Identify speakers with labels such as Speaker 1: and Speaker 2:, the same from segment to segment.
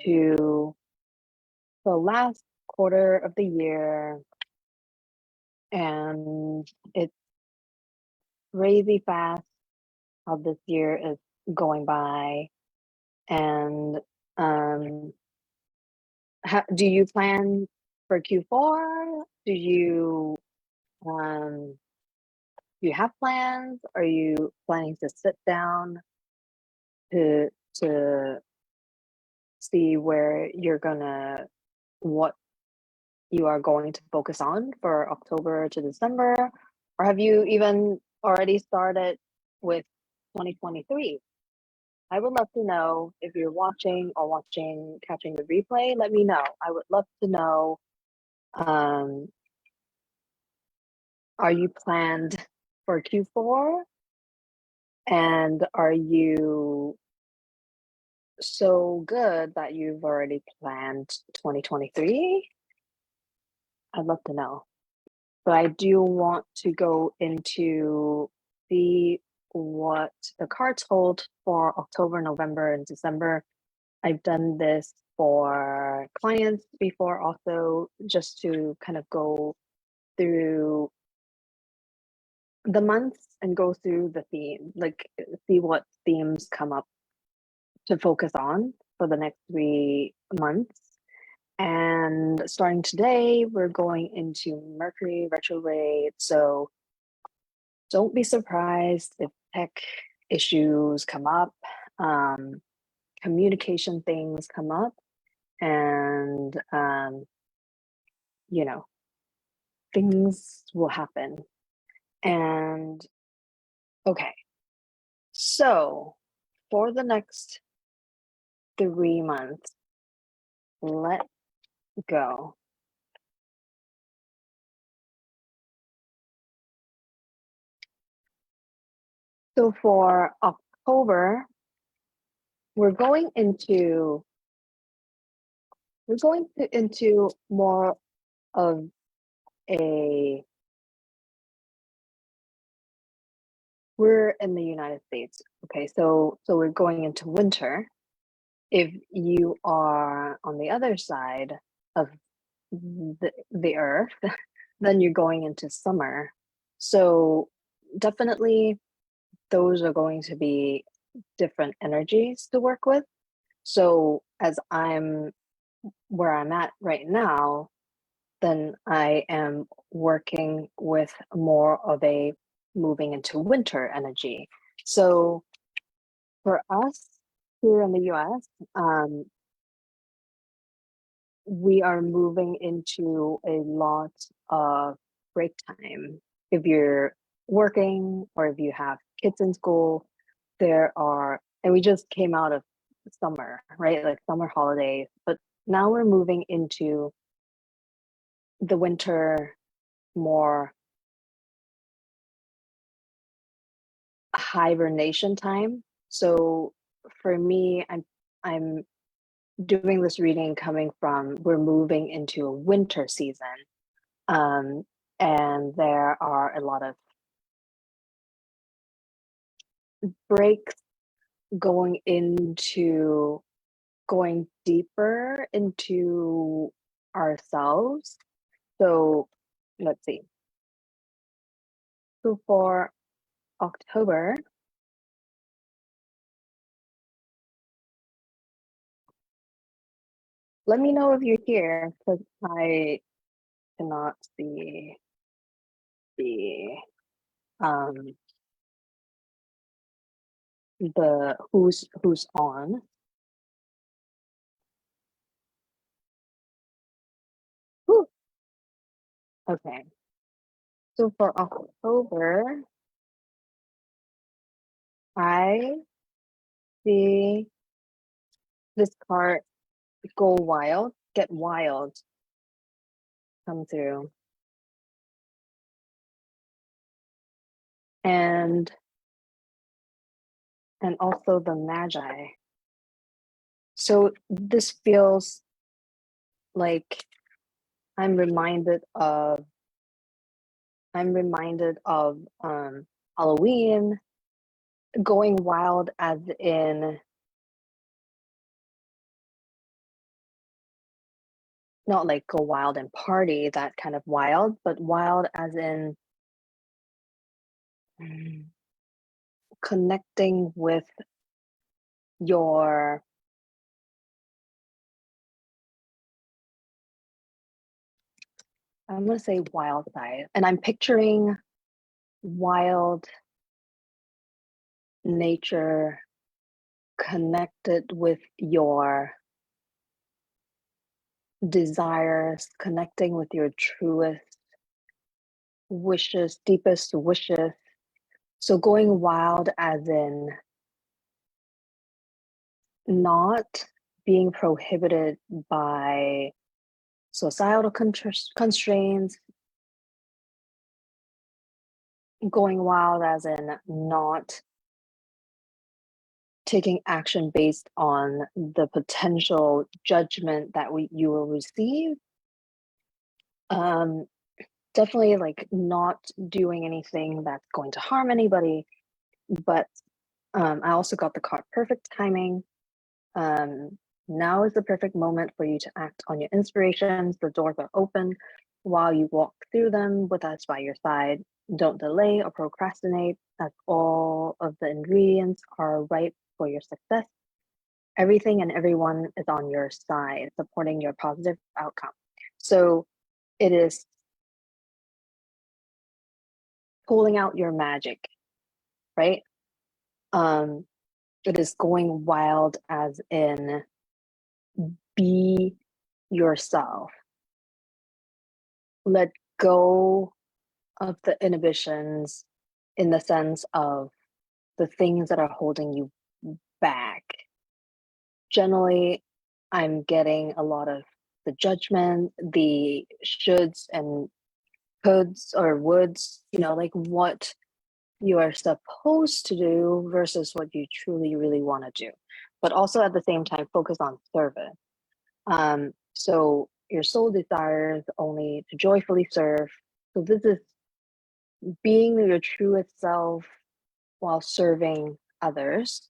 Speaker 1: to the last quarter of the year, and it's crazy fast how this year is going by. And um, do you plan for Q4? Um, do you have plans? Are you planning to sit down to see what you are going to focus on for October to December? Or have you even already started with 2023? I would love to know if you're catching the replay. Let me know. I would love to know. Um, are you planned for Q4? And are you so good that you've already planned 2023? I'd love to know. But I do want to go into see what the cards hold for October, November, and December. I've done this for clients before also, just to kind of go through the months and go through the theme, like see what themes come up to focus on for the next 3 months. And starting today, we're going into Mercury retrograde. So don't be surprised if tech issues come up, communication things come up, and you know, things will happen. And okay, so for the next 3 months, let's go. So for October, we're going into more of a we're in the United States. Okay, so we're going into winter. If you are on the other side of the earth, then you're going into summer. So definitely those are going to be different energies to work with. So as I'm where I'm at right now, then I am working with more of a moving into winter energy. So for us here in the US, we are moving into a lot of break time. If you're working or if you have kids in school, and we just came out of summer, right? Like summer holidays, but now we're moving into the winter, more hibernation time. So for me, I'm doing this reading coming from we're moving into a winter season. Um, and there are a lot of breaks going deeper into ourselves. So let's see. So for October, let me know if you're here because I cannot see um the who's on. Whew. Okay. So for October, I see this card get wild come through. And also the Magi. So this feels like I'm reminded of Halloween, going wild as in not like go wild and party, that kind of wild, but wild as in connecting with your I'm gonna say wild side, and I'm picturing wild nature connected with your desires, connecting with your truest wishes, deepest wishes. So going wild as in not being prohibited by societal constraints, going wild as in not taking action based on the potential judgment that you will receive. Um, definitely like not doing anything that's going to harm anybody, but I also got the card perfect timing. Um, now is the perfect moment for you to act on your inspirations. The doors are open while you walk through them with us by your side. Don't delay or procrastinate, as all of the ingredients are ripe for your success. Everything and everyone is on your side, supporting your positive outcome. So it is pulling out your magic, right? It is going wild as in be yourself. Let go of the inhibitions in the sense of the things that are holding you back. Generally, I'm getting a lot of the judgment, the shoulds and coulds or woulds, like what you are supposed to do versus what you truly, really want to do. But also at the same time, focus on service. So your soul desires only to joyfully serve. So this is being your truest self while serving others,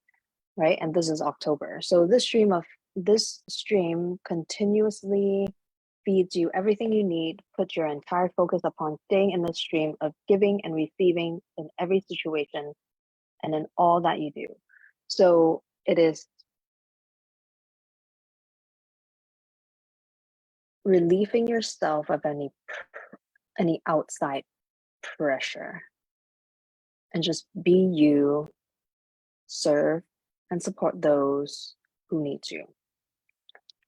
Speaker 1: right? And this is October. So this stream continuously feeds you everything you need. Put your entire focus upon staying in the stream of giving and receiving in every situation and in all that you do. So it is relieving yourself of any outside pressure and just be you, serve and support those who need you.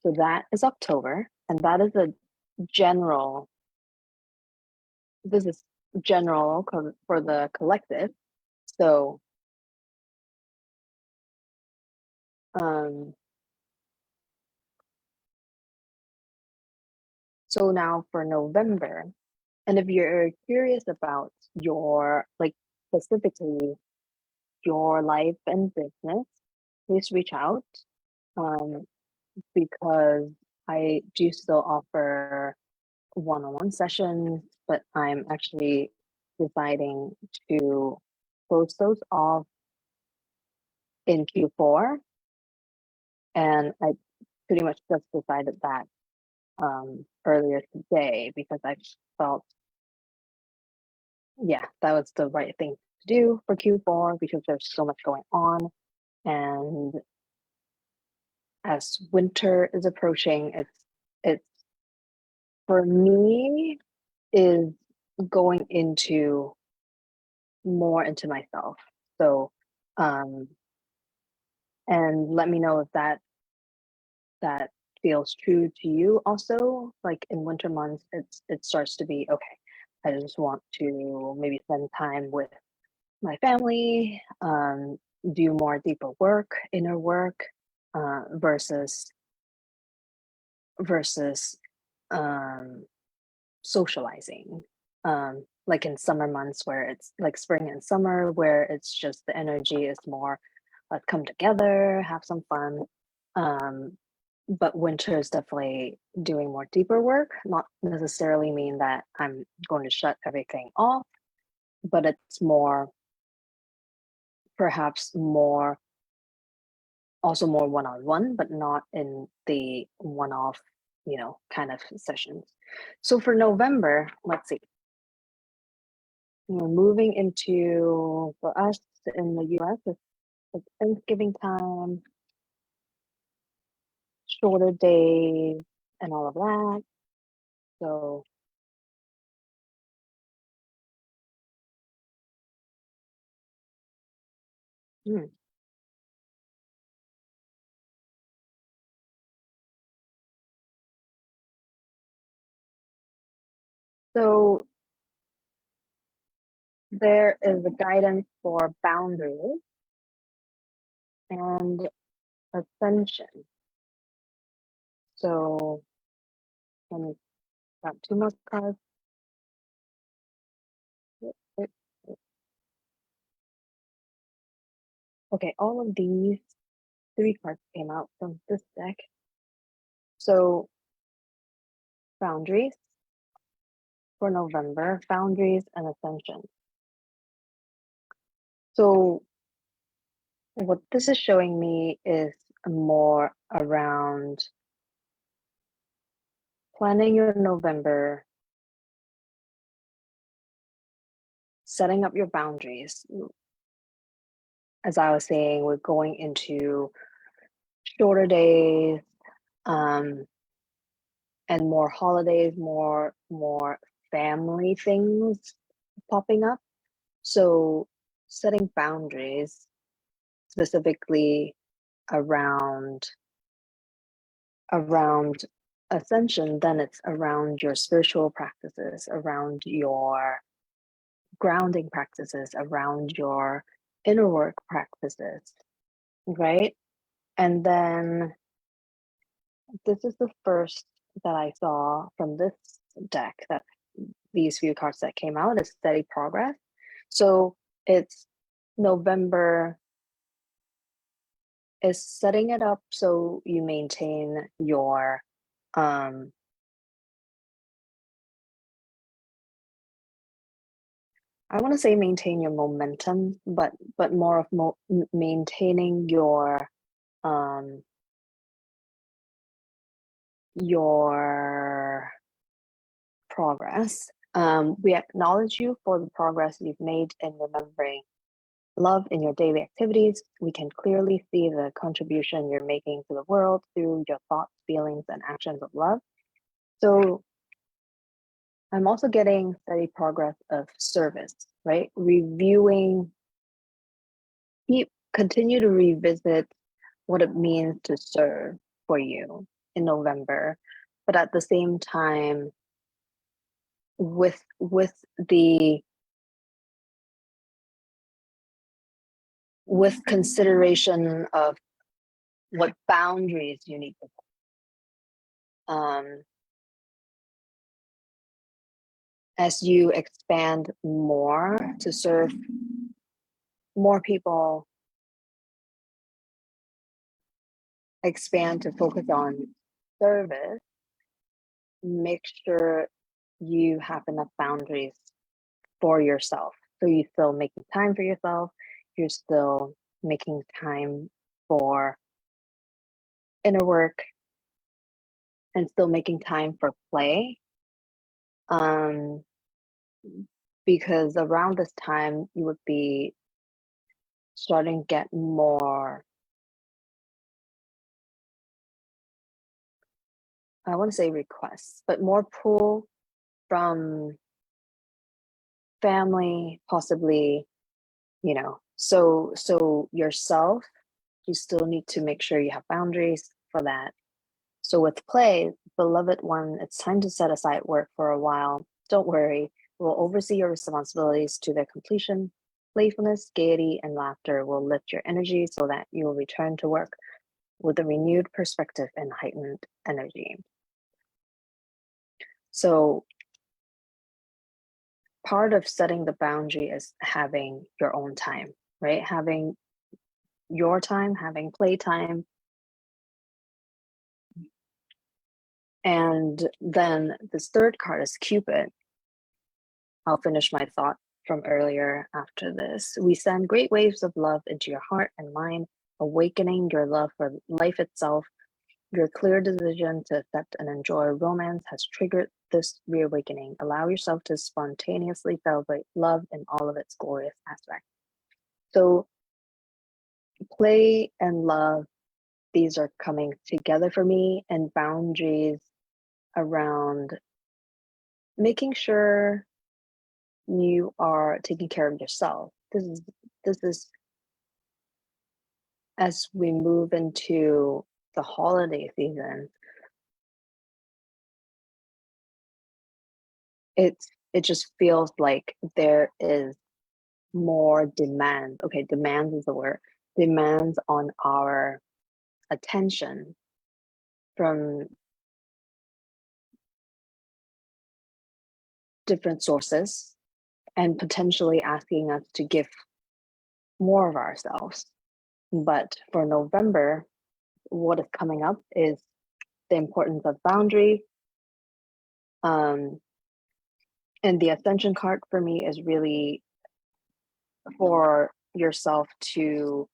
Speaker 1: So that is October, and that is a general. This is general for the collective. So, um, so now for November, and if you're curious about your like specifically your life and business, please reach out um, because I do still offer one-on-one sessions, but I'm actually deciding to close those off in Q4. And I pretty much just decided that earlier today because I felt, yeah, that was the right thing to do for Q4 because there's so much going on. And as winter is approaching, it's for me is going into more into myself. So, um, and let me know if that feels true to you also. Like in winter months, it starts to be okay. I just want to maybe spend time with my family, do more deeper work, inner work, versus versus um, socializing. Like in summer months where it's like spring and summer, where it's just the energy is more, let's come together, have some fun. Um, but winter is definitely doing more deeper work, not necessarily mean that I'm going to shut everything off, but it's more, perhaps more, also more one-on-one, but not in the one-off kind of sessions. So for November, let's see. We're moving into, for us in the US, it's Thanksgiving time, shorter days, and all of that. So so there is a guidance for boundaries and ascension. So let me grab two more cards. Okay, all of these three cards came out from this deck. So boundaries for November, boundaries and ascension. So what this is showing me is more around planning your November, setting up your boundaries. As I was saying, we're going into shorter days, and more holidays, more family things popping up. So setting boundaries specifically around ascension, then it's around your spiritual practices, around your grounding practices, around your inner work practices, right? And then this is the first that I saw from this deck, that these few cards that came out is steady progress. So it's November is setting it up so you maintain your I want to say maintain your momentum, but more of maintaining your progress. We acknowledge you for the progress you've made in remembering love in your daily activities. We can clearly see the contribution you're making to the world through your thoughts, feelings, and actions of love. So I'm also getting steady progress of service, right? Continue to revisit what it means to serve for you in November, but at the same time, with consideration of what boundaries you need to as you expand more to serve more people, expand to focus on service, make sure you have enough boundaries for yourself. So you're still making time for yourself, you're still making time for inner work, and still making time for play. Because around this time you would be starting to get more, I want to say requests, but more pull from family, possibly, so yourself, you still need to make sure you have boundaries for that. So with play, beloved one, it's time to set aside work for a while. Don't worry, we'll oversee your responsibilities to their completion. Playfulness, gaiety, and laughter will lift your energy so that you will return to work with a renewed perspective and heightened energy. So part of setting the boundary is having your own time, right? Having your time, having playtime. And then this third card is Cupid. I'll finish my thought from earlier after this. We send great waves of love into your heart and mind, awakening your love for life itself. Your clear decision to accept and enjoy romance has triggered this reawakening. Allow yourself to spontaneously celebrate love in all of its glorious aspects. So, play and love, these are coming together for me, and boundaries around making sure you are taking care of yourself. This is as we move into the holiday season, it just feels like there is more demand. Okay, demands is the word. Demands on our attention from different sources and potentially asking us to give more of ourselves. But for November, what is coming up is the importance of boundary. And the ascension card for me is really for yourself to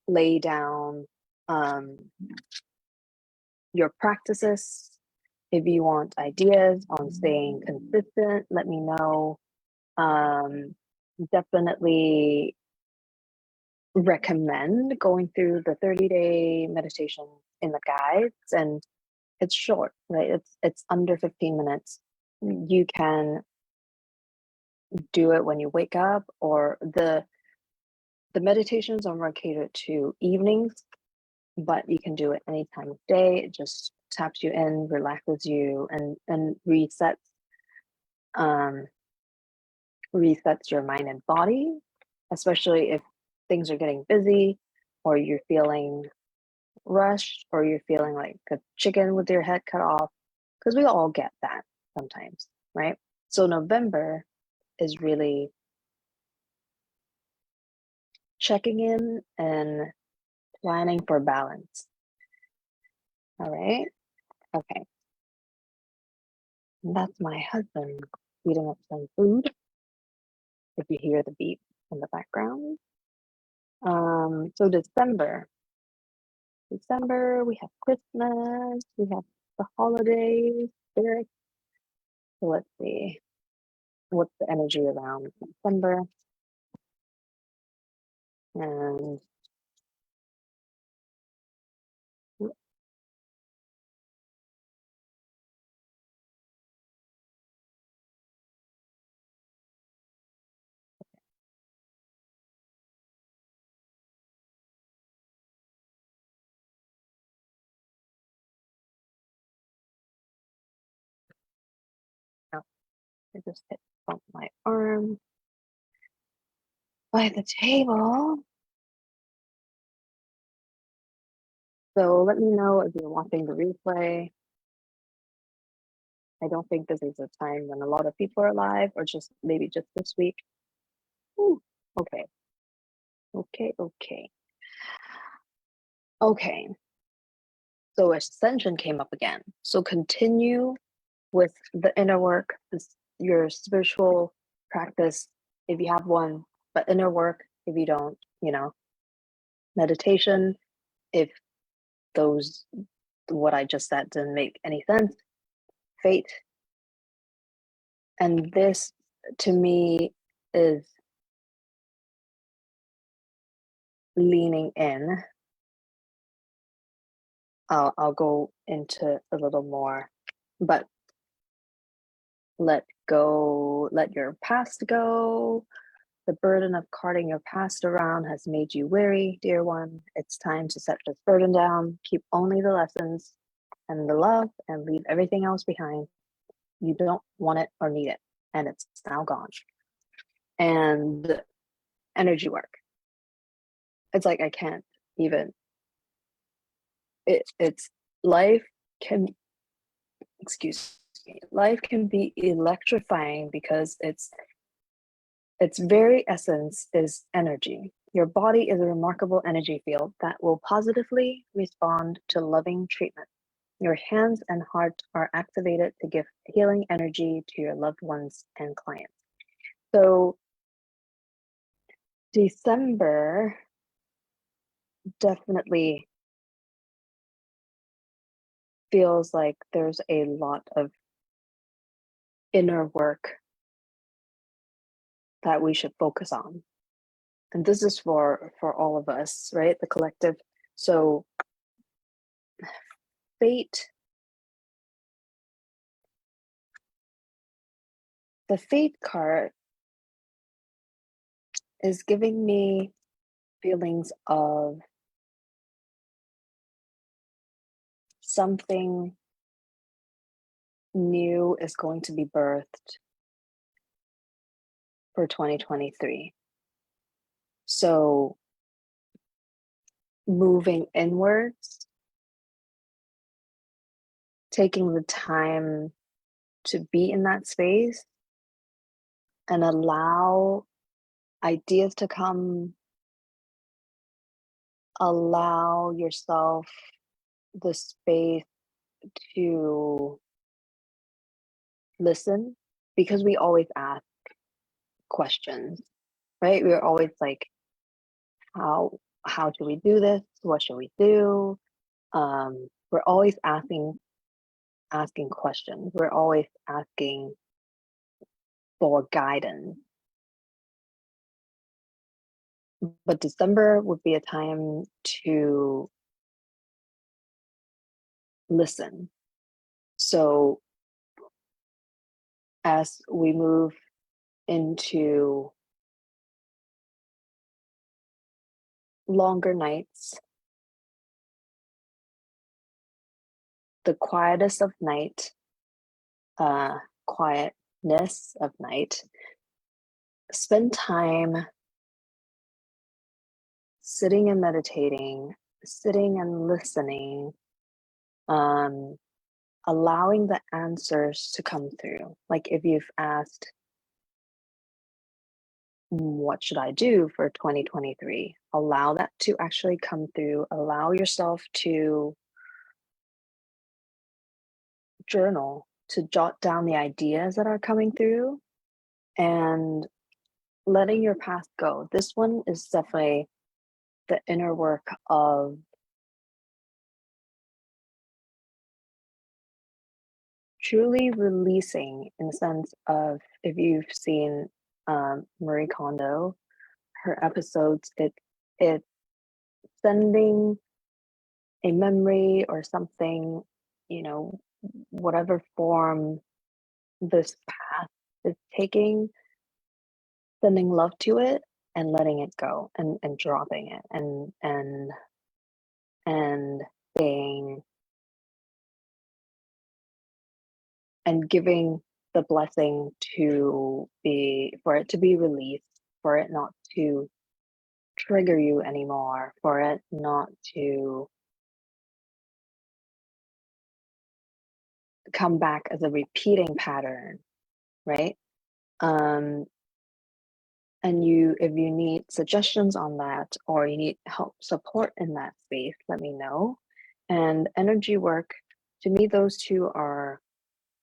Speaker 1: lay down your practices. If you want ideas on staying consistent, let me know. Definitely recommend going through the 30-day meditation in the guides, and it's short, right? It's under 15 minutes. You can do it when you wake up, or the meditations are more catered to evenings, but you can do it any time of day. It just taps you in, relaxes you, and um, resets your mind and body, especially if things are getting busy or you're feeling rushed or you're feeling like a chicken with your head cut off, because we all get that sometimes, right? So November is really checking in and planning for balance. All right. Okay. And that's my husband heating up some food. If you hear the beep in the background. So December, we have Christmas, we have the holidays spirit. So let's see, what's the energy around December? And oh, I just hit bump my arm by the table. So let me know if you're watching the replay. I don't think this is a time when a lot of people are live, or just maybe just this week. Ooh, okay. Okay. So ascension came up again. So continue with the inner work, your spiritual practice, if you have one, but inner work, if you don't, meditation, if those, what I just said didn't make any sense, fate. And this to me is leaning in. I'll go into a little more, but let go, let your past go. The burden of carting your past around has made you weary, dear one. It's time to set this burden down. Keep only the lessons and the love and leave everything else behind. You don't want it or need it, and it's now gone. And energy work. It's like I can't even. It's life can, excuse me, life can be electrifying because its very essence is energy. Your body is a remarkable energy field that will positively respond to loving treatment. Your hands and heart are activated to give healing energy to your loved ones and clients. So, December definitely feels like there's a lot of inner work that we should focus on. And this is for all of us, right? The collective. So fate, the fate card is giving me feelings of something new is going to be birthed for 2023. So moving inwards, taking the time to be in that space and allow ideas to come, allow yourself the space to listen, because we always ask questions, right? We're always like, how do we do this? What should we do? We're always asking questions. We're always asking for guidance. But December would be a time to listen. So as we move into longer nights, the quietest of night, quietness of night, spend time sitting and meditating, sitting and listening, allowing the answers to come through. Like if you've asked, what should I do for 2023? Allow that to actually come through. Allow yourself to journal, to jot down the ideas that are coming through and letting your past go. This one is definitely the inner work of truly releasing, in the sense of, if you've seen Marie Kondo, her episodes, it sending a memory or something, you know, whatever form this path is taking, sending love to it and letting it go, and dropping it, and saying, and giving the blessing to be, for it to be released, for it not to trigger you anymore, for it not to come back as a repeating pattern, right? And if you need suggestions on that, or you need help, support in that space, let me know. And energy work, to me, those two are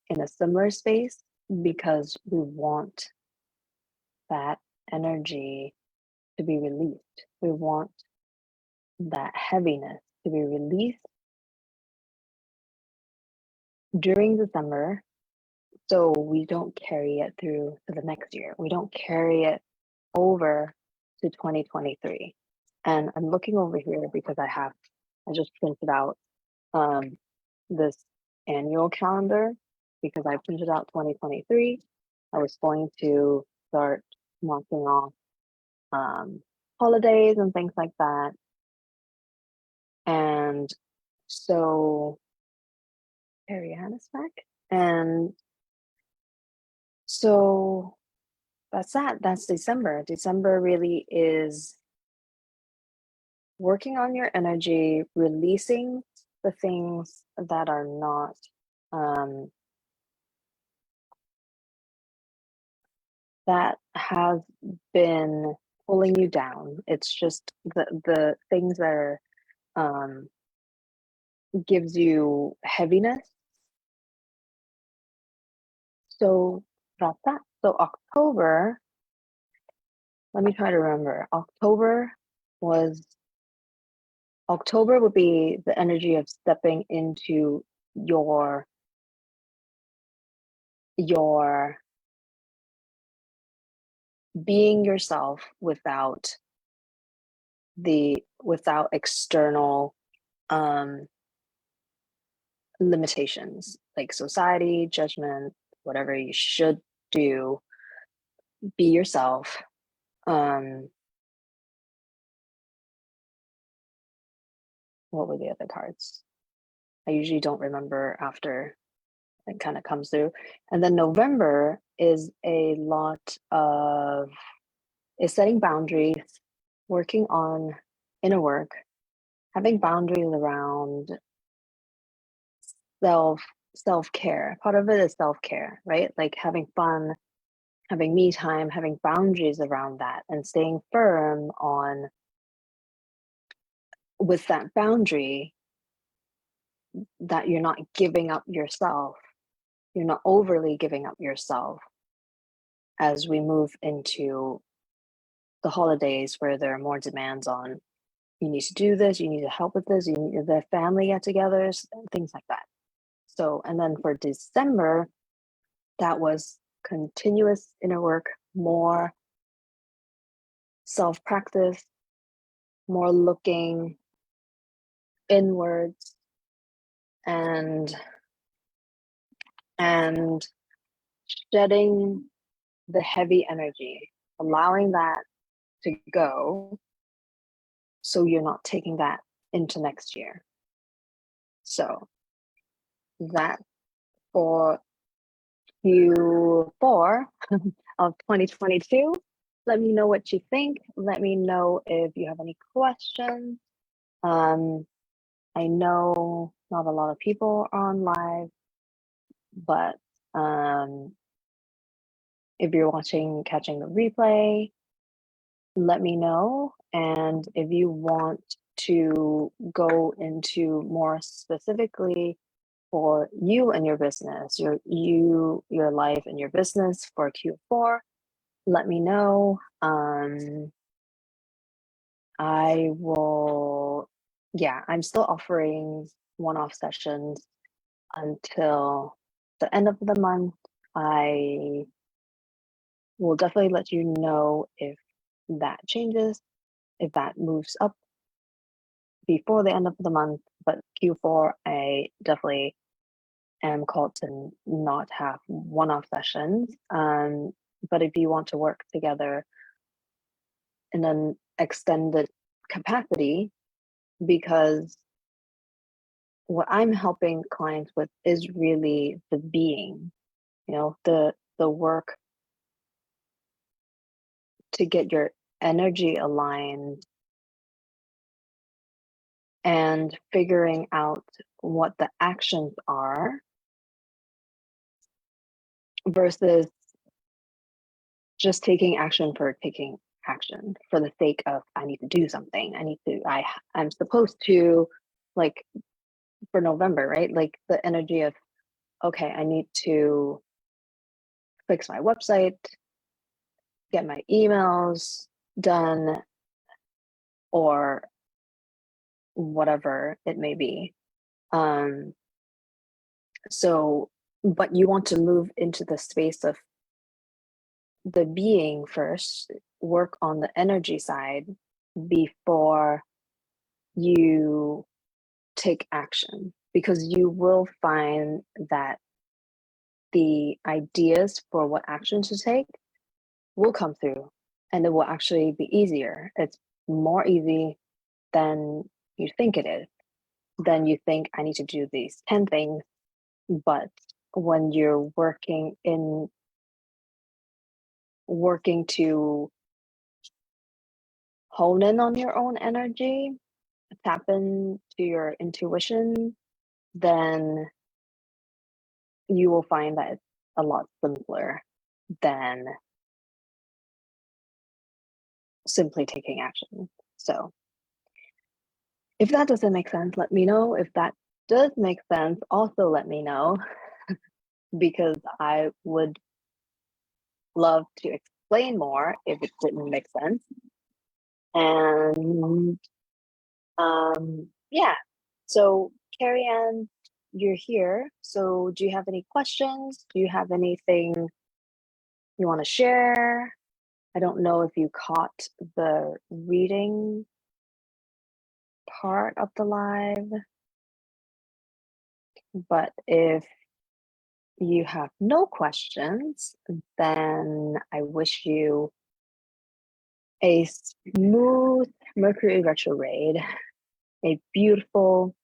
Speaker 1: in a similar space, because we want that energy to be released. We want that heaviness to be released during December, so we don't carry it through to the next year. We don't carry it over to 2023. And I'm looking over here because I just printed out this annual calendar, because I printed out 2023. I was going to start marking off holidays and things like that. And so Ariane is back. And so that's that. That's December. December really is working on your energy, releasing the things that are not that have been pulling you down. It's just the things that are gives you heaviness. So that's that. So October, let me try to remember. October would be the energy of stepping into your being yourself without external limitations like society, judgment, whatever you should do. Be yourself. What were the other cards? I usually don't remember after it kind of comes through. And then November is a lot of setting boundaries, working on inner work, having boundaries around self-care. Part of it is self-care, right? Like having fun, having me time, having boundaries around that, and staying firm on with that boundary that you're not giving up yourself. You're not overly giving up yourself as we move into the holidays where there are more demands on you need to do this, you need to help with this, you need the family get-togethers, things like that. So, and then for December, that was continuous inner work, more self-practice, more looking inwards, and shedding the heavy energy, allowing that to go so you're not taking that into next year. So that for Q4 of 2022. Let me know what you think. Let me know if you have any questions. I know not a lot of people are on live, but if you're catching the replay, let me know. And if you want to go into more specifically for you and your business, your life and your business for Q4, let me know. I will, yeah, I'm still offering one-off sessions until the end of the month. I will definitely let you know if that changes, if that moves up before the end of the month. But Q4, I definitely am called to not have one-off sessions. But if you want to work together in an extended capacity, because what I'm helping clients with is really the being, the work to get your energy aligned and figuring out what the actions are versus just taking action for taking action for the sake of I need to do something. I'm supposed to, like for November, right? Like the energy of, okay, I need to fix my website, get my emails done, or whatever it may be. So, but you want to move into the space of the being first, work on the energy side before you take action, because you will find that the ideas for what action to take will come through, and it will actually be easier. It's more easy than you think it is. Then you think I need to do these 10 things, but when you're working to hone in on your own energy, tap into your intuition, then you will find that it's a lot simpler than simply taking action. So if that doesn't make sense, let me know. If that does make sense, also let me know, because I would love to explain more if it didn't make sense. And yeah, so Carrie Ann, you're here. So do you have any questions? Do you have anything you want to share? I don't know if you caught the reading part of the live, but if you have no questions, then I wish you a smooth Mercury retrograde, a beautiful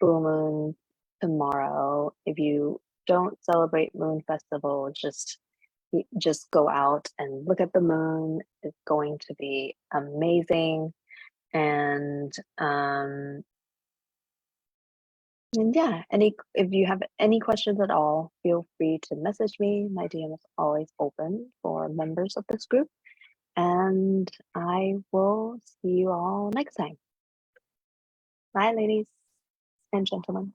Speaker 1: full moon tomorrow. If you don't celebrate Moon Festival, just go out and look at the moon. It's going to be amazing. And yeah, if you have any questions at all, feel free to message me. My DM is always open for members of this group. And I will see you all next time. Bye, ladies and gentlemen.